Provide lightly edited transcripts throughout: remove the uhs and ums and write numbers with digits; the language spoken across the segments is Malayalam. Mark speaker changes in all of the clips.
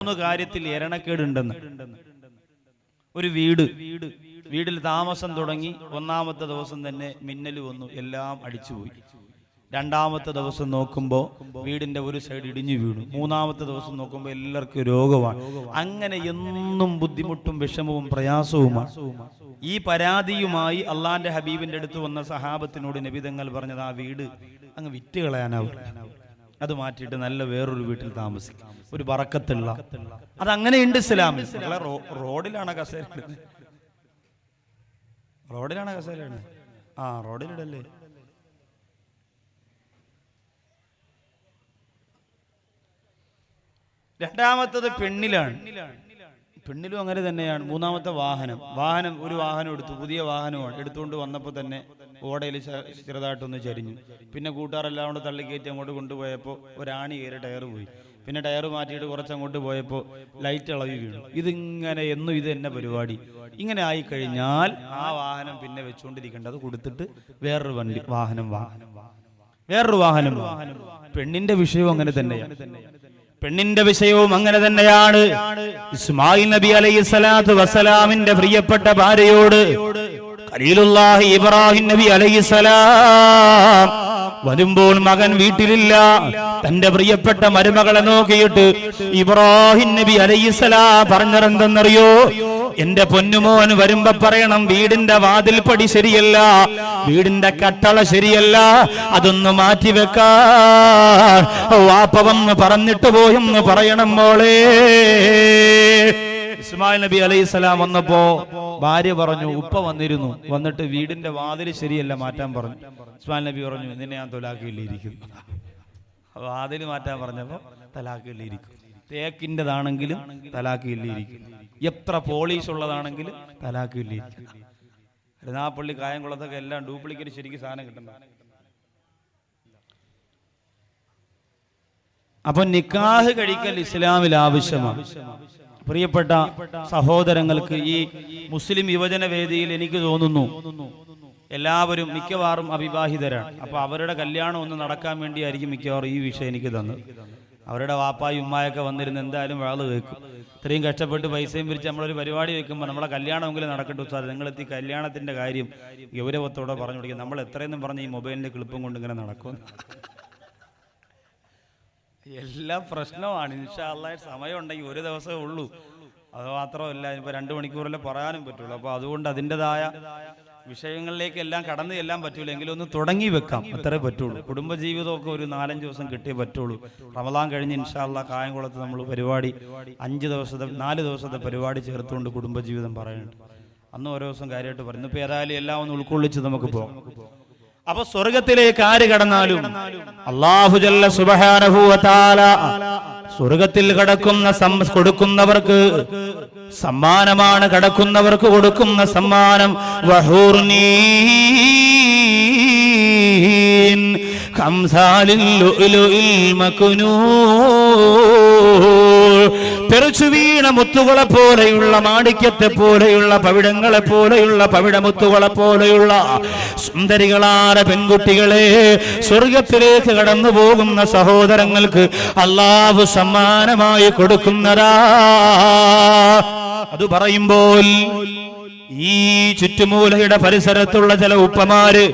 Speaker 1: 3 കാര്യത്തിൽ എരണക്കേടുണ്ടെന്ന്. ഒരു വീടിൽ താമസം തുടങ്ങി 1-ാമത്തെ ദിവസം തന്നെ മിന്നൽ വന്നു, എല്ലാം അടിച്ചുപോയി. 2-ാമത്തെ ദിവസം നോക്കുമ്പോൾ വീടിന്റെ ഒരു സൈഡ് ഇടിഞ്ഞു വീണു. 3-ാമത്തെ ദിവസം നോക്കുമ്പോൾ എല്ലാവർക്കും രോഗമാണ്. അങ്ങനെ എന്നും ബുദ്ധിമുട്ടും വിഷമവും പ്രയാസവുമാണ്. ഈ പരാതിയുമായി അള്ളാന്റെ ഹബീബിന്റെ അടുത്ത് വന്ന സഹാബത്തിനോട് നബി തങ്ങൾ പറഞ്ഞത്, ആ വീട് അങ്ങ് വിറ്റുകളയാനാവും, അത് മാറ്റിയിട്ട് നല്ല വേറൊരു വീട്ടിൽ താമസിക്കും, ഒരു ബറക്കത്തുള്ള. അതങ്ങനെയുണ്ട് ഇസ്ലാമിൽ. റോഡിലാണ് കസേര, റോഡിലാണ് കസേര. ആ റോഡിലിടല്ലേ. രണ്ടാമത്തത് പെണ്ണിലാണ്. പെണ്ണിലും അങ്ങനെ തന്നെയാണ്. 3-ാമത്തെ വാഹനം ഒരു വാഹനം എടുത്തു, പുതിയ വാഹനമാണ്. എടുത്തുകൊണ്ട് വന്നപ്പോൾ തന്നെ ഓടയിൽ ചെറുതായിട്ടൊന്ന് ചരിഞ്ഞു. പിന്നെ കൂട്ടുകാരെല്ലാം കൊണ്ട് തള്ളിക്കയറ്റി അങ്ങോട്ട് കൊണ്ടുപോയപ്പോൾ ഒരാണി കയറി ടയർ പോയി. പിന്നെ ടയർ മാറ്റിയിട്ട് കുറച്ചങ്ങോട്ട് പോയപ്പോൾ ലൈറ്റ് ഇളവി വീണു. ഇതിങ്ങനെ എന്നും ഇത് തന്നെ പരിപാടി. ഇങ്ങനെ ആയിക്കഴിഞ്ഞാൽ ആ വാഹനം പിന്നെ വെച്ചുകൊണ്ടിരിക്കേണ്ടത് കൊടുത്തിട്ട് വേറൊരു വാഹനം. പെണ്ണിന്റെ വിഷയവും അങ്ങനെ തന്നെയാണ്. ഇസ്മായിൽ നബി അലൈഹിസ്സലാത്തു വസ്സലാമിന്റെ പ്രിയപ്പെട്ട ഭാര്യയോട് ഖലീലുല്ലാഹി ഇബ്രാഹിം നബി അലൈഹിസ്സലാം വരുമ്പോൾ മകൻ വീട്ടിലില്ല. തന്റെ പ്രിയപ്പെട്ട മരുമകളെ നോക്കിയിട്ട് ഇബ്രാഹിം നബി അലൈഹിസ്സലാം പറഞ്ഞതെന്തെന്നറിയോ? എന്റെ പൊന്നുമോൻ വരുമ്പോ പറയണം, വീടിന്റെ വാതിൽപ്പടി ശരിയല്ല, വീടിന്റെ കട്ടള ശരിയല്ല, അതൊന്ന് മാറ്റിവെക്കാൻ വാപ്പ വന്ന് പറഞ്ഞിട്ട് പോയെന്ന് പറയണം മോളെ. ഇസ്മായിൽ നബി അലൈഹിസ്സലാം വന്നപ്പോ ഭാര്യ പറഞ്ഞു, ഉപ്പ വന്നിരുന്നു, വന്നിട്ട് വീടിന്റെ വാതിൽ ശരിയല്ല, മാറ്റാൻ പറഞ്ഞു. ഇസ്മായിൽ നബി പറഞ്ഞു, നിന്നെ ഞാൻ തൊലാക്കില്ലിരിക്കും. വാതിൽ മാറ്റാൻ പറഞ്ഞപ്പോ തലാക്കില്ലിരിക്കും. തേക്കിൻ്റെതാണെങ്കിലും തലാക്കില്ലിരിക്കും. എത്ര പോളീഷ് ഉള്ളതാണെങ്കിലും തലാക്കില്ലിരിക്കും. കരുനാഗപ്പള്ളി കായംകുളത്തൊക്കെ എല്ലാം ഡ്യൂപ്ലിക്കേറ്റ് ശരിക്കും സാധനം കിട്ടണ്ട. അപ്പൊ നിക്കാഹ് കഴിക്കൽ ഇസ്ലാമിൽ ആവശ്യമാണ്. പ്രിയപ്പെട്ട സഹോദരങ്ങൾക്ക്, ഈ മുസ്ലിം യുവജന വേദിയിൽ എനിക്ക് തോന്നുന്നു എല്ലാവരും മിക്കവാറും അവിവാഹിതരാണ്. അപ്പൊ അവരുടെ കല്യാണം ഒന്ന് നടക്കാൻ വേണ്ടിയായിരിക്കും മിക്കവാറും ഈ വിഷയം എനിക്ക് തന്നത്. അവരുടെ വാപ്പായും ഉമ്മായൊക്കെ വന്നിരുന്ന് എന്തായാലും വാള് കേൾക്കും. ഇത്രയും കഷ്ടപ്പെട്ട് പൈസയും പിരിച്ച് നമ്മളൊരു പരിപാടി വെക്കുമ്പോൾ നമ്മളെ കല്യാണമെങ്കിലും നടക്കട്ടെ ഉസ്താദ്, നിങ്ങളെത്തി കല്യാണത്തിന്റെ കാര്യം ഗൗരവത്തോടെ പറഞ്ഞു കൊടുക്കുക. നമ്മൾ എത്രയെന്നും പറഞ്ഞ് ഈ മൊബൈലിന്റെ ക്ലിപ്പും കൊണ്ട് ഇങ്ങനെ നടക്കും. എല്ലാം പ്രശ്നമാണ്. ഇൻഷാ അല്ലാഹ് സമയം ഉണ്ടെങ്കിൽ ഒരു ദിവസമേ ഉള്ളൂ. അത് മാത്രമല്ല, ഇപ്പൊ 2 മണിക്കൂറല്ലേ പറയാനും പറ്റുള്ളൂ. അപ്പൊ അതുകൊണ്ട് അതിൻ്റെതായ വിഷയങ്ങളിലേക്ക് എല്ലാം കടന്നു ചെല്ലാൻ പറ്റൂല. എങ്കിലും ഒന്ന് തുടങ്ങി വെക്കാം, അത്രേ പറ്റുള്ളൂ. കുടുംബജീവിതമൊക്കെ ഒരു 4-5 ദിവസം കിട്ടിയേ പറ്റുള്ളൂ. റമദാൻ കഴിഞ്ഞ് ഇൻഷാ അല്ലാഹ് കായംകുളത്ത് നമ്മൾ പരിപാടി 4 ദിവസത്തെ പരിപാടി ചേർത്തുകൊണ്ട് കുടുംബജീവിതം പറയുന്നുണ്ട്. അന്ന് ഓരോ ദിവസം കാര്യമായിട്ട് പറയുന്നു. ഇപ്പൊ ഏതായാലും എല്ലാം ഒന്ന് ഉൾക്കൊള്ളിച്ച് നമുക്ക് പോകാം. അപ്പൊ സ്വർഗത്തിലേക്ക് ആര് കടന്നാലും അല്ലാഹു ജല്ല സുബ്ഹാനഹു വ തആല സ്വർഗത്തിൽ കൊടുക്കുന്നവർക്ക് സമ്മാനമാണ്. കടക്കുന്നവർക്ക് കൊടുക്കുന്ന സമ്മാനം വഹൂർനീൻ ഖംസാലിൽ ലുഅ്ലുഇൽ മക്നൂൻ, തെറിച്ചു വീണ മുത്തുകളെ പോലെയുള്ള, മാണിക്യത്തെ പോലെയുള്ള, പവിഴങ്ങളെ പോലെയുള്ള, പവിഴമുത്തുകളെ പോലെയുള്ള സുന്ദരികളായ പെൺകുട്ടികളെ സ്വർഗത്തിലേക്ക് കടന്നു പോകുന്ന സഹോദരങ്ങൾക്ക് അല്ലാഹു സമ്മാനമായി കൊടുക്കുന്നതാ. അത് പറയുമ്പോൾ ഈ ചുറ്റുമൂലയുടെ പരിസരത്തുള്ള ചില ഉപ്പമാര്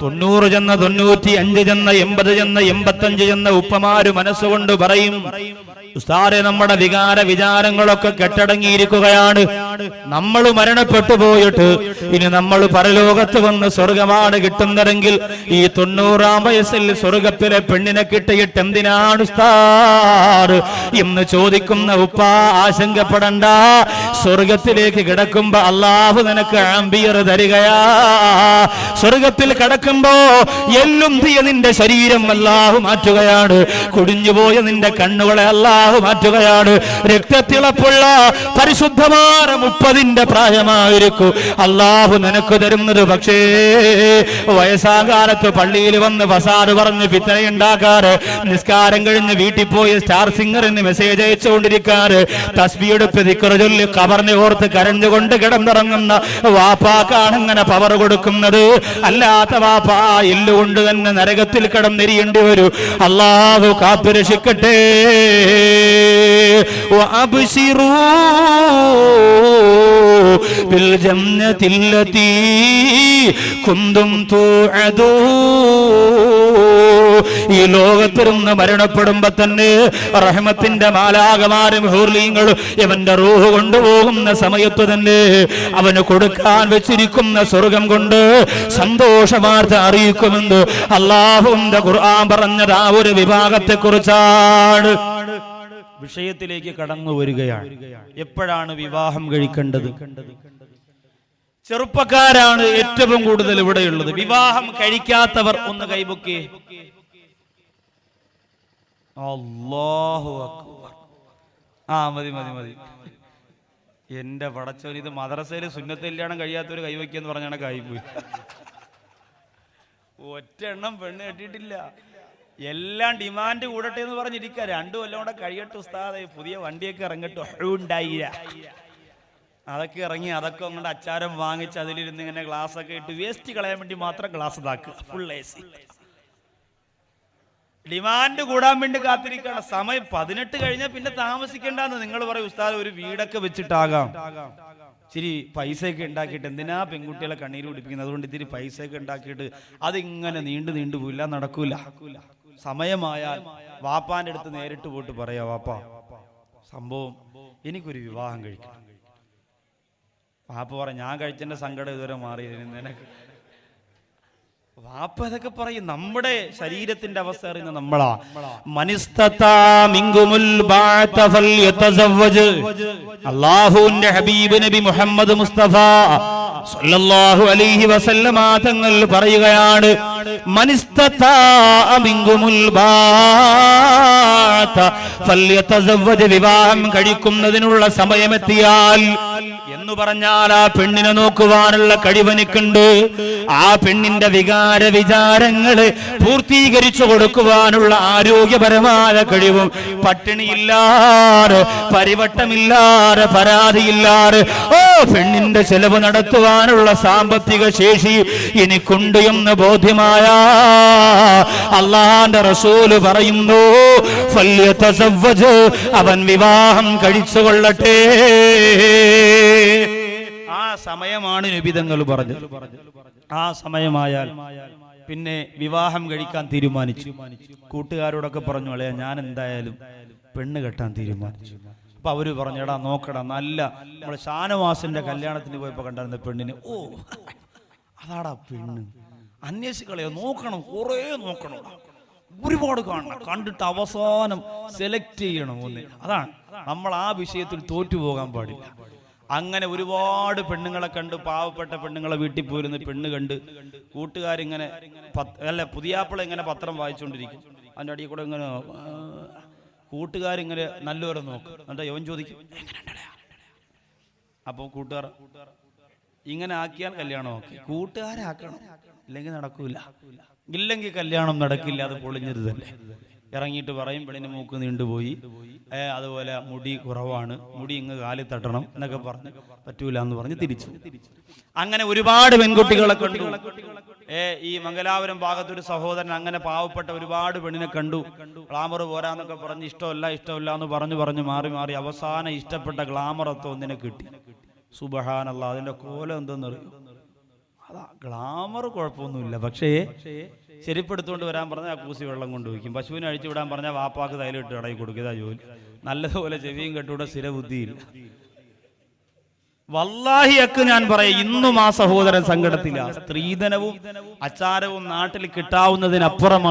Speaker 1: 90 ചെന്ന 95 ചെന്ന 80 ചെന്ന 85 ചെന്ന ഉപ്പമാര് മനസ്സുകൊണ്ട് പറയും, ഉസ്താദേ നമ്മുടെ വിചാരങ്ങളൊക്കെ കെട്ടടങ്ങിയിരിക്കുകയാണ്. നമ്മൾ മരണപ്പെട്ടു പോയിട്ട് ഇനി നമ്മൾ പരലോകത്ത് വന്ന് സ്വർഗമാണ് കിട്ടുന്നതെങ്കിൽ ഈ 90-ാം വയസ്സിൽ സ്വർഗത്തിലെ പെണ്ണിനെ കിട്ടിയിട്ട് എന്തിനാണ് ഉസ്താദ് എന്ന് ചോദിക്കുന്ന ഉപ്പ ആശങ്കപ്പെടണ്ട. സ്വർഗത്തിലേക്ക് കിടക്കുമ്പോ അല്ലാഹു നിനക്ക് ആംബിയർ തരികയാ. സ്വർഗത്തിൽ കിടക്കുമ്പോ എല്ലും തീയ നിന്റെ ശരീരം അല്ലാഹു മാറ്റുകയാണ്. കുടിഞ്ഞുപോയ നിന്റെ കണ്ണുകളെ അല്ലാഹു മാറ്റുകയാണ്. രക്തത്തിളപ്പുള്ള പരിശുദ്ധമായ 30ന്റെ പ്രായമായിരിക്കും അല്ലാഹു നിനക്ക് തരുന്നത്. പക്ഷേ വയസ്സാകാലത്ത് പള്ളിയിൽ വന്ന് ഫസാദ് പറഞ്ഞ് ഫിത്നയുണ്ടാക്കാറ്, നിസ്കാരം കഴിഞ്ഞ് വീട്ടിൽ പോയി സ്റ്റാർ സിംഗറിന് മെസ്സേജ് അയച്ചുകൊണ്ടിരിക്കാറ്, തസ്ബീഹ് എടുത്ത് ദിക്ർ ചൊല്ലി ഖബർ
Speaker 2: പറഞ്ഞ് ഓർത്ത് കരഞ്ഞുകൊണ്ട് കിടന്നിറങ്ങുന്ന വാപ്പാക്കാണ് അങ്ങനെ പവർ കൊടുക്കുന്നത്. അല്ലാത്ത വാപ്പാ എല്ലുകൊണ്ട് തന്നെ നരകത്തിൽ കിടന്നെരിയേണ്ടി വരും. അല്ലാഹു കാത്തുരക്ഷിക്കട്ടെ. വഅബ്ശിറൂ ബിൽ ജന്നത്തില്ലതീ കുന്തും തുഅദൂ. ഈ ലോകത്തിരുന്ന് മരണപ്പെടുമ്പോ തന്നെ റഹ്മത്തിന്റെ മാലാകമാരും ഹൂർലീങ്ങളും ഇവന്റെ റൂഹ് കൊണ്ടുപോകുന്ന സമയത്ത് തന്നെ അവന് കൊടുക്കാൻ വെച്ചിരിക്കുന്ന സ്വർഗം കൊണ്ട് സന്തോഷവാർത്ത അറിയിക്കുമെന്ന് അല്ലാഹുവിന്റെ ഖുർആൻ പറഞ്ഞത് ആ ഒരു വിഭാഗത്തെ കുറിച്ചാണ്.
Speaker 1: വിഷയത്തിലേക്ക് കടന്നു വരികയാണ്. എപ്പോഴാണ് വിവാഹം കഴിക്കേണ്ടത്? ചെറുപ്പക്കാരാണ് ഏറ്റവും കൂടുതൽ ഇവിടെയുള്ളത്. വിവാഹം കഴിക്കാത്തവർ ഒന്ന് കൈപൊക്കി. അല്ലാഹു അക്ബർ. മതി മതി മതി. എന്റെ പടച്ചോൻ, ഇത് മദ്രസയിൽ സുന്നത്ത് കല്യാണം കഴിയാത്തൊരു കൈവയ്ക്കെന്ന് പറഞ്ഞാണ് കൈപോയി. ഒറ്റ എണ്ണം പെണ്ണ് കെട്ടിയിട്ടില്ല. എല്ലാം ഡിമാൻഡ് കൂടട്ടെ എന്ന് പറഞ്ഞിരിക്കുക. 2 കൊല്ലം കൂടെ കഴിയട്ടെ ഉസ്താദേ, പുതിയ വണ്ടിയൊക്കെ ഇറങ്ങട്ടെ. ഉണ്ടായില്ല, അതൊക്കെ ഇറങ്ങി, അതൊക്കെ അങ്ങോട്ട് അച്ചാരം വാങ്ങിച്ച് അതിലിരുന്ന് ഇങ്ങനെ ഗ്ലാസ് ഒക്കെ ഇട്ട് വേസ്റ്റ് കളയാൻ വേണ്ടി മാത്രം ഗ്ലാസ് ഇതാക്കുക. Full AC. ഡിമാൻഡ് കൂടാൻ വേണ്ടി കാത്തിരിക്കുകയാണ്. സമയം 18 കഴിഞ്ഞാൽ പിന്നെ താമസിക്കേണ്ടെന്ന് നിങ്ങൾ പറയും. ഉസ്താദ് ഒരു വീടൊക്കെ വെച്ചിട്ടാകാം, ഇച്ചിരി പൈസയൊക്കെ ഉണ്ടാക്കിയിട്ട് എന്തിനാ പെൺകുട്ടികളെ കണ്ണീര് പിടിപ്പിക്കുന്നത്? അതുകൊണ്ട് ഇത്തിരി പൈസയൊക്കെ ഉണ്ടാക്കിയിട്ട് അതിങ്ങനെ നീണ്ടു പോയില്ല, നടക്കൂല. സമയമായാൽ വാപ്പാന്റെ അടുത്ത് നേരിട്ട് പോയിട്ട് പറയാ, വാപ്പാ സംഭവം എനിക്കൊരു വിവാഹം കഴിക്കണം. വാപ്പ പറ, ഞാൻ കഴിച്ചതിന്റെ സങ്കടം ഇതുവരെ മാറിയതിന് നിനക്ക്. വാപ്പ ഇതൊക്കെ പറയും. നമ്മുടെ ശരീരത്തിന്റെ അവസ്ഥ അറിയുന്ന നമ്മളാ. അല്ലാഹുവിന്റെ ഹബീബ് നബി മുഹമ്മദ് മുസ്തഫ സല്ലല്ലാഹു അലൈഹി വസല്ലമ തങ്ങൾ പറയുകയാണ്, മനിസ്തതാഅ മിൻകുമുൽ ബാഅത ഫല്യതസവ്വജ്. വിവാഹം കഴിക്കുന്നതിനുള്ള സമയമെത്തിയാൽ എന്ന് പറഞ്ഞാൽ ആ പെണ്ണിനെ നോക്കുവാനുള്ള കഴിവനിക്കുണ്ട്. ആ പെണ്ണിന്റെ വിചാരങ്ങള് പൂർത്തീകരിച്ചു കൊടുക്കുവാനുള്ള ആരോഗ്യപരമായ കഴിവും പട്ടിണിയില്ലാതെ, പരിവട്ടമില്ലാതെ, പരാതിയില്ലാതെ പെണ്ണിന്റെ ചെലവ് നടത്തുവാനുള്ള സാമ്പത്തിക ശേഷി എനിക്കുണ്ട് എന്ന് ബോധ്യമായ അല്ലാഹുവിന്റെ റസൂല് പറയുന്നു, ഫല്യതസവ്വജ്, അവൻ വിവാഹം കഴിച്ചുകൊള്ളട്ടെ. ആ സമയമാണ് നബി തങ്ങൾ പറഞ്ഞത്. ആ സമയമായാൽ പിന്നെ വിവാഹം കഴിക്കാൻ തീരുമാനിച്ചു. കൂട്ടുകാരോടൊക്കെ പറഞ്ഞു, അളയാ ഞാൻ എന്തായാലും പെണ്ണ് കെട്ടാൻ തീരുമാനിച്ചു. അപ്പൊ അവര് പറഞ്ഞു, എടാ നോക്കടാ, നല്ല നമ്മളെ ഷാനവാസിന്റെ കല്യാണത്തിന് പോയപ്പോ കണ്ടായിരുന്ന പെണ്ണിന്, അതാടാ പെണ്ണ്, അന്വേഷിക്കളയോ, നോക്കണം, കുറേ നോക്കണം, ഒരുപാട് കാണണം, കണ്ടിട്ട് അവസാനം സെലക്ട് ചെയ്യണം ഒന്ന്. അതാണ് നമ്മൾ ആ വിഷയത്തിൽ തോറ്റുപോകാൻ പാടില്ല. അങ്ങനെ ഒരുപാട് പെണ്ണുങ്ങളെ കണ്ട്, പാവപ്പെട്ട പെണ്ണുങ്ങളെ വീട്ടിൽ പോയിരുന്ന് പെണ്ണ് കണ്ട് കൂട്ടുകാരിങ്ങനെ പുതിയാപ്പിള ഇങ്ങനെ പത്രം വായിച്ചുകൊണ്ടിരിക്കും. അതിൻ്റെ അടിയിൽ കൂടെ ഇങ്ങനെ കൂട്ടുകാരിങ്ങനെ നല്ലവരെ നോക്കും. എന്നിട്ട് യവൻ ചോദിക്കും, അപ്പോൾ കൂട്ടുകാർ ഇങ്ങനെ ആക്കിയാൽ കല്യാണം ഓക്കെ, കൂട്ടുകാരാക്കണം, ഇല്ലെങ്കിൽ നടക്കൂല, ഇല്ലെങ്കിൽ കല്യാണം നടക്കില്ല, അത് പൊളിഞ്ഞത് തന്നെ. ഇറങ്ങിയിട്ട് പറയും, പെണ്ണിന് മൂക്ക് നീണ്ടുപോയി, അതുപോലെ മുടി കുറവാണ്, മുടി ഇങ്ങ് കാലിൽ തട്ടണം എന്നൊക്കെ പറഞ്ഞ് പറ്റൂല എന്ന് പറഞ്ഞ് തിരിച്ചു. അങ്ങനെ ഒരുപാട് പെൺകുട്ടികളെ കണ്ടു. ഈ മംഗലാപുരം ഭാഗത്തൊരു സഹോദരൻ അങ്ങനെ പാവപ്പെട്ട ഒരുപാട് പെണ്ണിനെ കണ്ടു. ഗ്ലാമർ പോരാന്നൊക്കെ പറഞ്ഞ് ഇഷ്ടമല്ല എന്ന് പറഞ്ഞു മാറി അവസാനം ഇഷ്ടപ്പെട്ട ഗ്ലാമറൊക്കെ ഒന്നിനെ കിട്ടി. സുബ്ഹാനല്ലാഹ്. അതിന്റെ കോലം എന്തെന്നറിയും? അതാ ഗ്ലാമർ കുഴപ്പമൊന്നുമില്ല, പക്ഷേ ചെരുപ്പെടുത്തുകൊണ്ട് വരാൻ പറഞ്ഞാൽ ആ കൂസി വെള്ളം കൊണ്ടുപോയിക്കും. പശുവിനെ അഴിച്ചു വിടാൻ പറഞ്ഞാൽ വാപ്പാക്ക് തൈലിട്ട് ഇടയിൽ കൊടുക്കുക ജോലി. നല്ലതുപോലെ ചെവിയും കെട്ടുകൂടെ സ്ഥിരബുദ്ധിയില്ല. വല്ലാഹിയൊക്കെ ഞാൻ പറയാം, ഇന്നും ആ സഹോദരൻ സങ്കടത്തില്ല. സ്ത്രീധനവും അച്ചാരവും നാട്ടിൽ കിട്ടാവുന്നതിനപ്പുറമാണ്